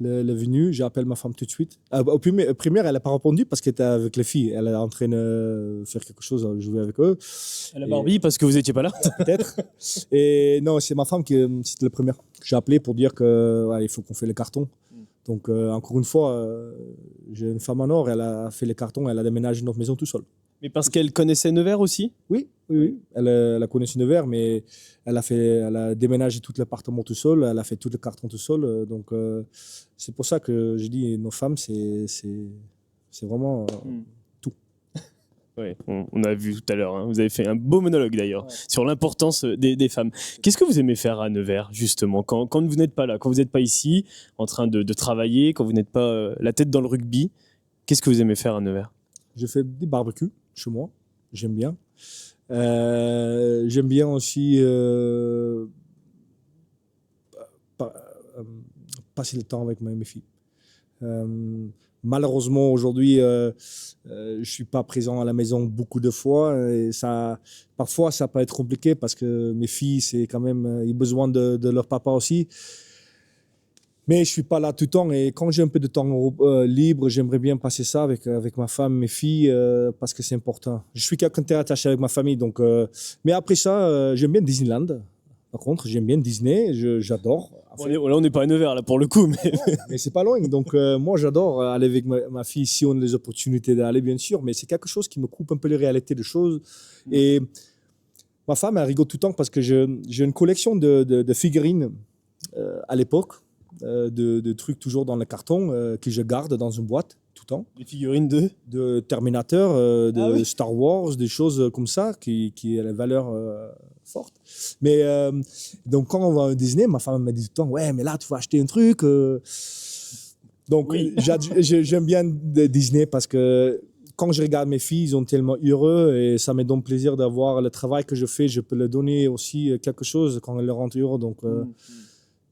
[SPEAKER 2] le venu, j'appelle ma femme tout de suite. Au primaire, elle n'a pas répondu parce qu'elle était avec les filles. Elle est en train de faire quelque chose, jouer avec eux.
[SPEAKER 1] Elle a Barbie parce que vous n'étiez pas là?
[SPEAKER 2] Peut-être. Et non, c'est ma femme c'était la première que j'ai appelé pour dire qu'il faut qu'on fait le carton. Donc, encore une fois, j'ai une femme en or. Elle a fait les cartons. Elle a déménagé notre maison tout seul.
[SPEAKER 1] Mais parce qu'elle connaissait Nevers aussi?
[SPEAKER 2] Oui. Elle a connu Nevers, mais elle a déménagé tout l'appartement tout seul, elle a fait tout le carton tout seul. Donc, c'est pour ça que je dis, nos femmes, c'est vraiment tout.
[SPEAKER 1] Oui, on a vu tout à l'heure, hein. Vous avez fait un beau monologue d'ailleurs sur l'importance des femmes. Qu'est-ce que vous aimez faire à Nevers, justement, quand vous n'êtes pas là, quand vous n'êtes pas ici, en train de travailler, quand vous n'êtes pas la tête dans le rugby? Qu'est-ce que vous aimez faire à Nevers?
[SPEAKER 2] Je fais des barbecues chez moi, j'aime bien. J'aime bien aussi passer le temps avec mes filles. Malheureusement, aujourd'hui, je ne suis pas présent à la maison beaucoup de fois. Et parfois, ça peut être compliqué parce que mes filles, c'est quand même, ils ont besoin de leur papa aussi. Mais je ne suis pas là tout le temps et quand j'ai un peu de temps libre, j'aimerais bien passer ça avec ma femme, mes filles, parce que c'est important. Je suis quelqu'un de très attaché avec ma famille. Donc, mais après ça, j'aime bien Disneyland. Par contre, j'aime bien Disney, j'adore.
[SPEAKER 1] Bon, là, on n'est pas à Nevers, là, pour le coup.
[SPEAKER 2] Mais c'est pas loin. Donc, moi, j'adore aller avec ma fille si on a les opportunités d'aller, bien sûr. Mais c'est quelque chose qui me coupe un peu les réalités des choses. Et ma femme, elle rigole tout le temps parce que j'ai une collection de figurines à l'époque. De trucs toujours dans le carton que je garde dans une boîte tout le temps.
[SPEAKER 1] Des figurines
[SPEAKER 2] de Terminator, de Star Wars, des choses comme ça qui a la valeur forte. Mais donc quand on va à Disney, ma femme me dit tout le temps ouais mais là tu vas acheter un truc. Donc oui. J'aime bien Disney parce que quand je regarde mes filles, ils sont tellement heureux et ça me donne plaisir d'avoir le travail que je fais. Je peux leur donner aussi quelque chose quand elles rentrent heureux. Donc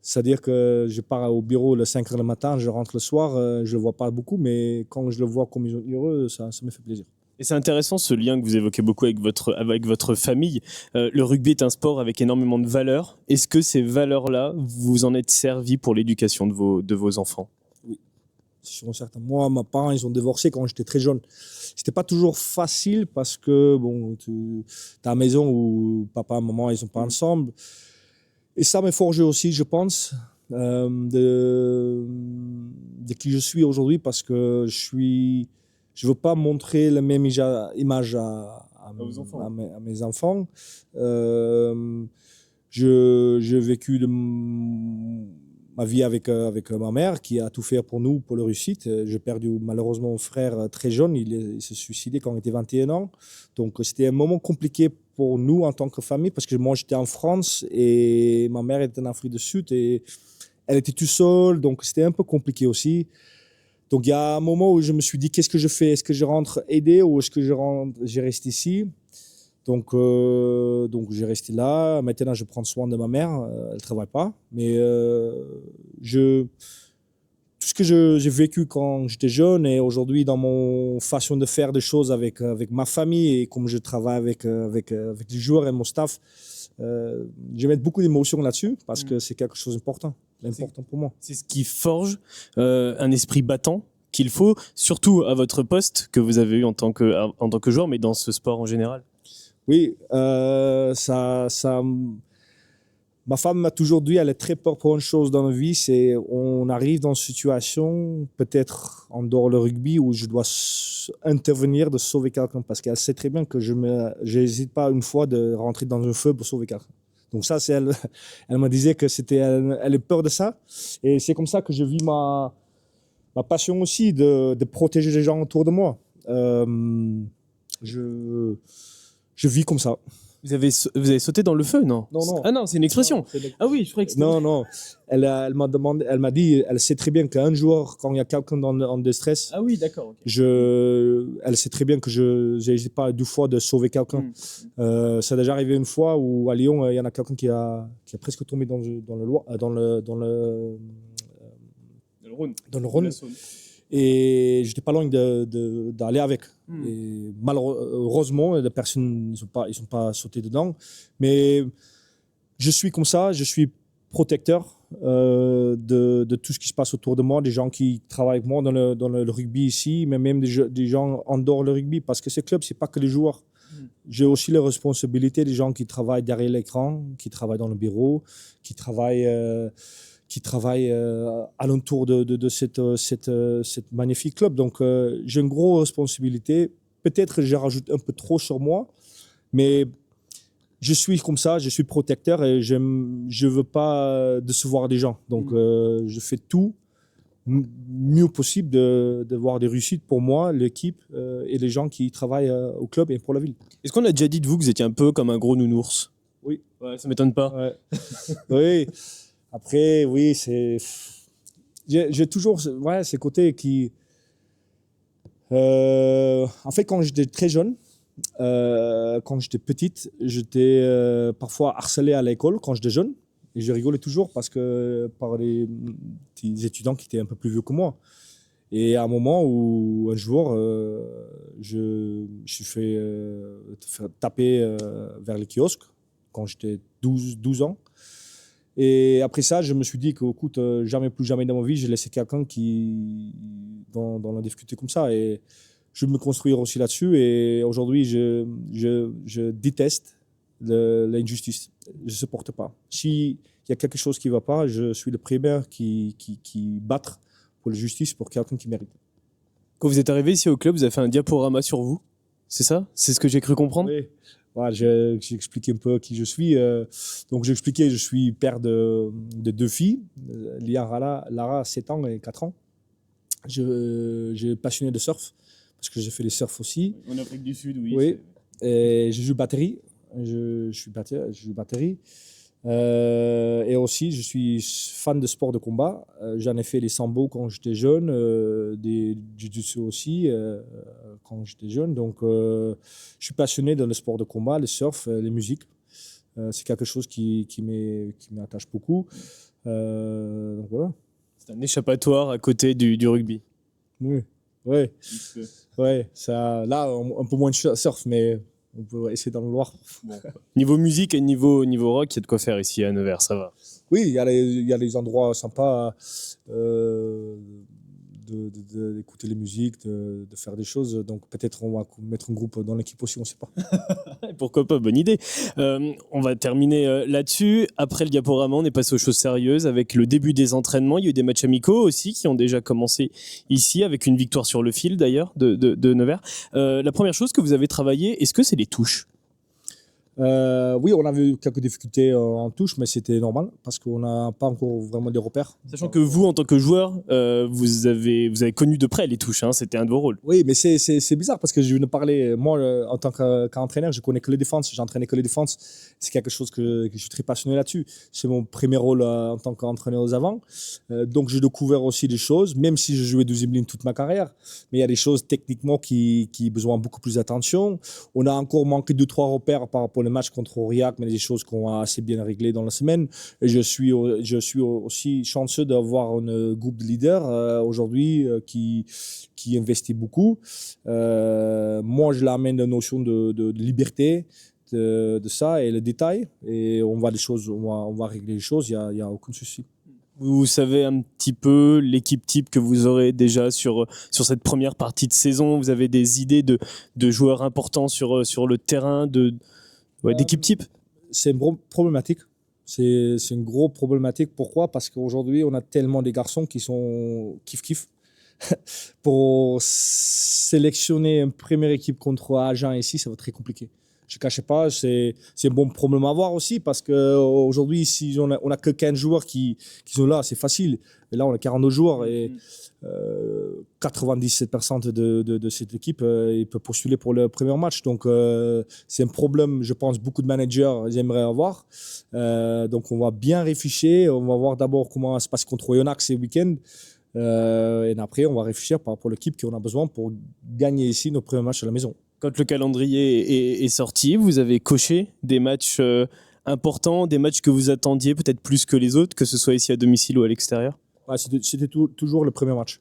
[SPEAKER 2] c'est-à-dire que je pars au bureau le 5h du matin, je rentre le soir, je ne le vois pas beaucoup, mais quand je le vois comme ils sont heureux, ça me fait plaisir.
[SPEAKER 1] Et c'est intéressant ce lien que vous évoquez beaucoup avec votre famille. Le rugby est un sport avec énormément de valeurs. Est-ce que ces valeurs-là, vous en êtes servi pour l'éducation de vos enfants?
[SPEAKER 2] Oui, sur certains. Moi, mes parents, ils ont divorcé quand j'étais très jeune. C'était pas toujours facile parce que bon, tu as une maison où papa et maman, ils sont pas ensemble. Et ça m'a forgé aussi, je pense, de qui je suis aujourd'hui parce que je veux pas montrer la même image à mes enfants. J'ai vécu ma vie avec ma mère qui a tout fait pour nous, pour le réussite. J'ai perdu malheureusement mon frère très jeune, il s'est suicidé quand il était 21 ans. Donc c'était un moment compliqué pour nous en tant que famille parce que moi j'étais en France et ma mère était en Afrique du Sud et elle était toute seule, donc c'était un peu compliqué aussi. Donc il y a un moment où je me suis dit qu'est-ce que je fais? Est-ce que je rentre aider ou est-ce que je reste ici? Donc j'ai resté là. Maintenant je prends soin de ma mère, elle ne travaille pas, mais tout ce que j'ai vécu quand j'étais jeune et aujourd'hui dans mon façon de faire des choses avec ma famille et comme je travaille avec les joueurs et mon staff, je mets beaucoup d'émotions là-dessus parce que c'est quelque chose d'important pour moi.
[SPEAKER 1] C'est ce qui forge un esprit battant qu'il faut, surtout à votre poste que vous avez eu en tant que joueur, mais dans ce sport en général.
[SPEAKER 2] Oui, ma femme m'a toujours dit, elle est très peur pour une chose dans la vie, c'est on arrive dans une situation, peut-être en dehors le rugby, où je dois intervenir, de sauver quelqu'un, parce qu'elle sait très bien que je n'hésite pas une fois de rentrer dans un feu pour sauver quelqu'un. Donc ça, c'est elle me disait que elle a peur de ça, et c'est comme ça que je vis Ma passion aussi de protéger les gens autour de moi. Je vis comme ça.
[SPEAKER 1] Vous avez sauté dans le feu, non?
[SPEAKER 2] Non, non.
[SPEAKER 1] Ah non, c'est une expression.
[SPEAKER 2] Non,
[SPEAKER 1] Ah oui, je croyais que c'était...
[SPEAKER 2] non. Elle m'a demandé, elle m'a dit, elle sait très bien qu'un joueur, quand il y a quelqu'un en déstress,
[SPEAKER 1] Ah oui, d'accord. Ok.
[SPEAKER 2] elle sait très bien que je n'hésite pas 2 fois de sauver quelqu'un. Ça a déjà arrivé une fois où à Lyon, il y en a quelqu'un qui a presque tombé dans le
[SPEAKER 1] Rhône.
[SPEAKER 2] Dans le Rhône. Et j'étais pas loin d'aller avec. Et malheureusement, les personnes ils sont pas sautés dedans. Mais je suis comme ça, je suis protecteur de tout ce qui se passe autour de moi, des gens qui travaillent avec moi dans le rugby ici, mais même des gens en dehors du rugby. Parce que ce club, c'est pas que les joueurs. J'ai aussi les responsabilités des gens qui travaillent derrière l'écran, qui travaillent dans le bureau, qui travaillent alentour de cette magnifique club. Donc, j'ai une grosse responsabilité. Peut-être que je rajoute un peu trop sur moi, mais je suis comme ça, je suis protecteur et je ne veux pas décevoir des gens. Donc, je fais tout mieux possible de voir des réussites pour moi, l'équipe et les gens qui travaillent au club et pour la ville.
[SPEAKER 1] Est-ce qu'on a déjà dit de vous que vous étiez un peu comme un gros nounours?
[SPEAKER 2] Oui.
[SPEAKER 1] Ouais, ça m'étonne pas.
[SPEAKER 2] Ouais. Oui. Après, oui, j'ai toujours ces côtés qui... en fait, quand j'étais très jeune, quand j'étais petite, j'étais parfois harcelé à l'école quand j'étais jeune. Et je rigolais toujours par les petits étudiants qui étaient un peu plus vieux que moi. Et à un moment où, un jour, je suis fait taper vers les kiosques quand j'étais 12 ans. Et après ça, je me suis dit que, écoute, plus jamais dans ma vie, j'ai laissé quelqu'un qui dans la difficulté comme ça. Et je vais me construire aussi là-dessus. Et aujourd'hui, je déteste l'injustice. Je ne supporte pas. S'il y a quelque chose qui ne va pas, je suis le premier qui battre pour la justice pour quelqu'un qui mérite.
[SPEAKER 1] Quand vous êtes arrivé ici au club, vous avez fait un diaporama sur vous. C'est ça? C'est ce que j'ai cru comprendre?
[SPEAKER 2] Oui. Voilà, j'ai expliqué un peu qui je suis. Donc, j'ai expliqué je suis père de 2 filles, Lara, 7 ans et 4 ans. J'ai passionné de surf, parce que j'ai fait les surf aussi.
[SPEAKER 1] En Afrique du Sud, oui.
[SPEAKER 2] Oui, et je joue batterie. Je joue batterie. Et aussi, je suis fan de sport de combat. J'en ai fait les sambo quand j'étais jeune, des jiu-jitsu aussi quand j'étais jeune. Donc, je suis passionné dans le sport de combat, le surf, les musiques. C'est quelque chose qui m'attache beaucoup. Donc voilà.
[SPEAKER 1] C'est un échappatoire à côté du rugby.
[SPEAKER 2] Oui, ouais. Ça, là, un peu moins de surf, mais on peut essayer dans le Loir.
[SPEAKER 1] Bon. Niveau musique et niveau rock, il y a de quoi faire ici à Nevers, ça va.
[SPEAKER 2] Oui, il y a les endroits sympas d'écouter les musiques, de faire des choses. Donc peut-être on va mettre un groupe dans l'équipe aussi, on ne sait pas.
[SPEAKER 1] Pourquoi pas, bonne idée. On va terminer là-dessus. Après le diaporama, on est passé aux choses sérieuses avec le début des entraînements. Il y a eu des matchs amicaux aussi qui ont déjà commencé ici avec une victoire sur le fil d'ailleurs de Nevers. La première chose que vous avez travaillé, est-ce que c'est les touches?
[SPEAKER 2] Oui, on a vu quelques difficultés en touche, mais c'était normal parce qu'on n'a pas encore vraiment des repères.
[SPEAKER 1] Sachant que vous, en tant que joueur, vous avez connu de près les touches, hein, c'était un de vos rôles.
[SPEAKER 2] Oui, mais c'est bizarre parce que je ne parlais, moi, en tant qu'entraîneur, je connais que les défenses, j'entraînais que les défenses. C'est quelque chose que je suis très passionné là-dessus. C'est mon premier rôle en tant qu'entraîneur aux avants. Donc, j'ai découvert aussi des choses, même si je jouais deuxième ligne toute ma carrière. Mais il y a des choses techniquement qui ont besoin beaucoup plus d'attention. On a encore manqué 2-3 repères par rapport au match contre Aurillac, mais des choses qu'on a assez bien réglées dans la semaine. Et je suis aussi chanceux d'avoir un groupe de leaders aujourd'hui qui investit beaucoup. Moi, je l'amène la notion de liberté, de ça et le détail. Et on va régler les choses, il n'y a aucun souci.
[SPEAKER 1] Vous savez un petit peu l'équipe type que vous aurez déjà sur cette première partie de saison. Vous avez des idées de joueurs importants sur le terrain, d'équipe type?
[SPEAKER 2] C'est une problématique. C'est une grosse problématique. Pourquoi? Parce qu'aujourd'hui, on a tellement des garçons qui sont kiff-kiff. Pour sélectionner une première équipe contre Agen ici, ça va être très compliqué. Je ne cachais pas, c'est un bon problème à avoir aussi parce qu'aujourd'hui, si on a que 15 joueurs qui sont là, c'est facile. Mais là, on a 42 joueurs et 97% de cette équipe, ils peuvent postuler pour le premier match. Donc, c'est un problème, je pense, beaucoup de managers aimeraient avoir. Donc, on va bien réfléchir. On va voir d'abord comment ça se passe contre Oyonnax ce week-end. Et après, on va réfléchir par rapport à l'équipe qu'on a besoin pour gagner ici nos premiers matchs à la maison.
[SPEAKER 1] Quand le calendrier est sorti, vous avez coché des matchs importants, des matchs que vous attendiez peut-être plus que les autres, que ce soit ici à domicile ou à l'extérieur?
[SPEAKER 2] C'était toujours le premier match.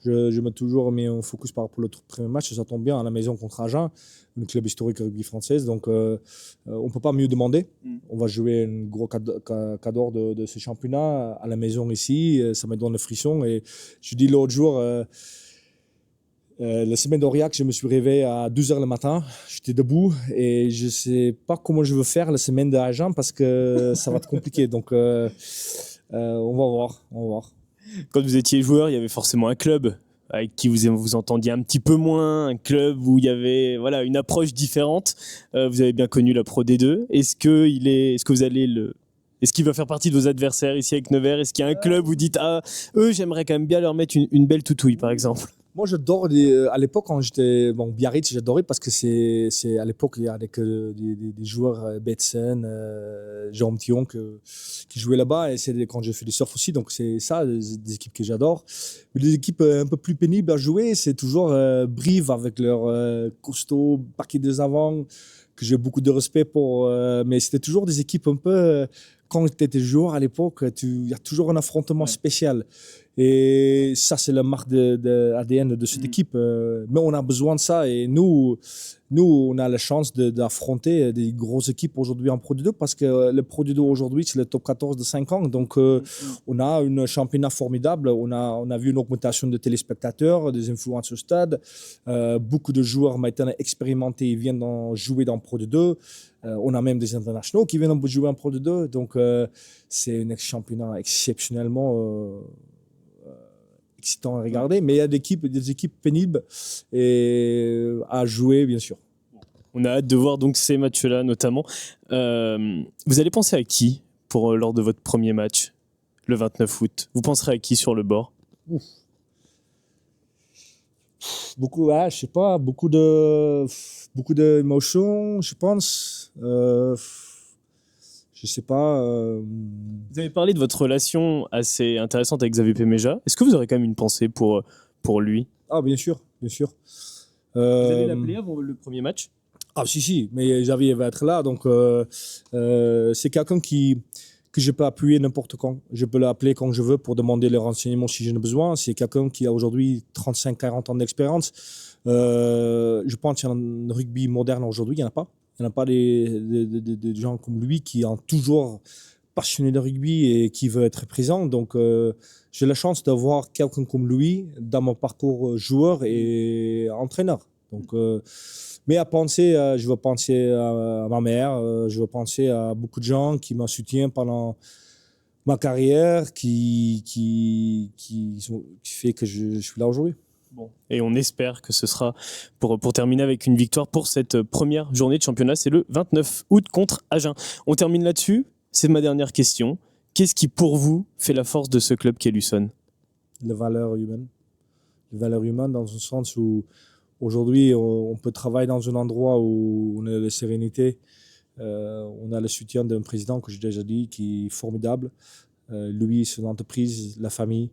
[SPEAKER 2] Je mets toujours mis un focus par rapport au premier match. Ça tombe bien à la maison contre Agen, un club historique rugby française. Donc, on ne peut pas mieux demander. On va jouer un gros cadeau de ce championnat à la maison ici. Ça me donne le frisson. Et je dis l'autre jour, la semaine d'Aurillac, je me suis réveillé à 12h le matin. J'étais debout et je ne sais pas comment je veux faire la semaine d'Agen parce que ça va être compliqué. Donc, on va voir.
[SPEAKER 1] Quand vous étiez joueur, il y avait forcément un club avec qui vous entendiez un petit peu moins, un club où il y avait une approche différente. Vous avez bien connu la Pro D2. Est-ce qu'il va faire partie de vos adversaires ici avec Nevers? Est-ce qu'il y a un club où vous dites eux, j'aimerais quand même bien leur mettre une belle toutouille, par exemple?
[SPEAKER 2] Moi, j'adore à l'époque quand j'étais Biarritz, j'adorais parce que c'est à l'époque il y avait que des joueurs Betsen, Jean Thion qui jouaient là-bas et c'est quand j'ai fait du surf aussi, donc c'est ça des équipes que j'adore. Mais des équipes un peu plus pénibles à jouer, c'est toujours Brive avec leur costaud paquet des avants que j'ai beaucoup de respect pour, mais c'était toujours des équipes un peu quand tu étais joueur à l'époque, il y a toujours un affrontement spécial. Et ça, c'est la marque de ADN de cette équipe. Mais on a besoin de ça. Et nous on a la chance d'affronter des grosses équipes aujourd'hui en Pro D2 parce que le Pro D2 aujourd'hui, c'est le top 14 de 5 ans. Donc, on a un championnat formidable. On a vu une augmentation de téléspectateurs, des influences au stade. Beaucoup de joueurs maintenant expérimentés viennent jouer dans Pro D2. On a même des internationaux qui viennent jouer en Pro D2. Donc, c'est un championnat exceptionnellement excitant à regarder, mais il y a des équipes pénibles à jouer, bien sûr.
[SPEAKER 1] On a hâte de voir donc ces matchs-là, notamment. Vous allez penser à qui lors de votre premier match, le 29 août? Vous penserez à qui sur le bord?
[SPEAKER 2] Beaucoup, je sais pas, beaucoup d'émotions, je pense. Je sais pas.
[SPEAKER 1] Vous avez parlé de votre relation assez intéressante avec Xavier Péméja. Est-ce que vous aurez quand même une pensée pour lui?
[SPEAKER 2] Ah, bien sûr.
[SPEAKER 1] Vous allez l'appeler avant le premier match?
[SPEAKER 2] Ah, si, mais Xavier va être là. Donc, c'est quelqu'un que je peux appuyer n'importe quand. Je peux l'appeler quand je veux pour demander les renseignements si j'en ai besoin. C'est quelqu'un qui a aujourd'hui 35-40 ans d'expérience. Je pense qu'il y a un rugby moderne aujourd'hui, il n'y en a pas. Il n'y en a pas des gens comme lui qui sont toujours passionnés de rugby et qui veulent être présents. Donc, j'ai la chance d'avoir quelqu'un comme lui dans mon parcours joueur et entraîneur. Donc, mais je veux penser à ma mère, je veux penser à beaucoup de gens qui m'ont soutenu pendant ma carrière, qui fait que je suis là aujourd'hui.
[SPEAKER 1] Bon. Et on espère que ce sera pour terminer avec une victoire pour cette première journée de championnat. C'est le 29 août contre Agen. On termine là-dessus. C'est ma dernière question. Qu'est-ce qui, pour vous, fait la force de ce club qu'est Lucon?
[SPEAKER 2] Les valeurs humaines. Les valeurs humaines dans le sens où aujourd'hui, on peut travailler dans un endroit où on a la sérénité. On a le soutien d'un président que j'ai déjà dit qui est formidable. Lui, son entreprise, la famille.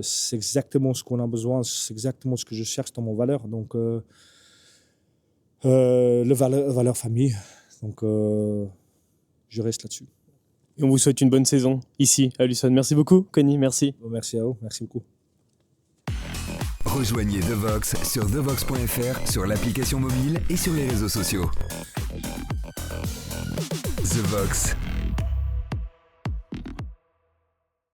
[SPEAKER 2] C'est exactement ce qu'on a besoin, c'est exactement ce que je cherche dans mon valeur. Donc, le valeur famille. Donc, je reste là-dessus.
[SPEAKER 1] Et on vous souhaite une bonne saison ici à Lucon. Merci beaucoup, Conny. Merci.
[SPEAKER 2] Merci à vous. Merci beaucoup.
[SPEAKER 3] Rejoignez The Vox sur thevox.fr, sur l'application mobile et sur les réseaux sociaux. The Vox.